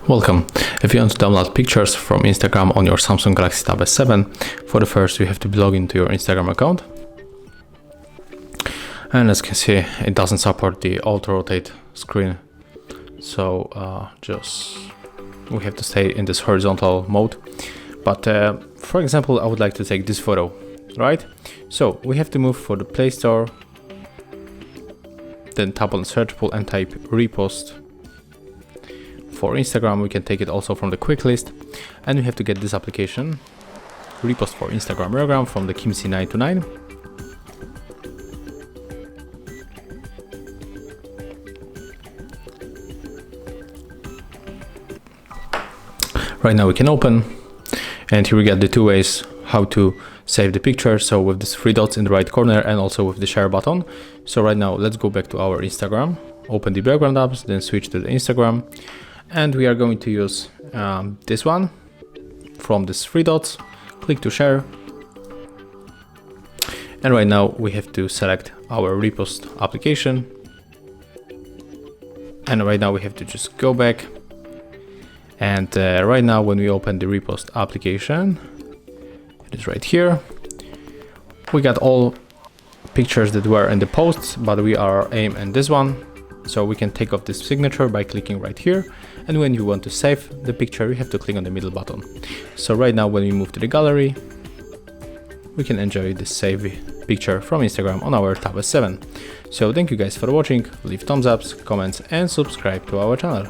Welcome. If you want to download pictures from Instagram on your Samsung Galaxy Tab S7, for the first you have to log into your Instagram account. And as you can see, it doesn't support the auto-rotate screen. So we have to stay in this horizontal mode. But for example, I would like to take this photo, right? So we have to move for the Play Store, then tap on search pool and type repost. For Instagram, we can take it also from the quick list, and we have to get this application, repost for Instagram program, from the Kimsey929. Right now we can open, and here we get the two ways how to save the picture. So with these three dots in the right corner and also with the share button. So right now let's go back to our Instagram, open the background apps, then switch to the Instagram. And we are going to use this one from these three dots, click to share. And right now we have to select our repost application. And right now we have to just go back. And right now when we open the repost application, it is right here. We got all pictures that were in the posts, but we are aiming at this one. So we can take off this signature by clicking right here. And when you want to save the picture, you have to click on the middle button. So right now when we move to the gallery, we can enjoy this save picture from Instagram on our Tab S7. So thank you guys for watching, leave thumbs ups, comments and subscribe to our channel.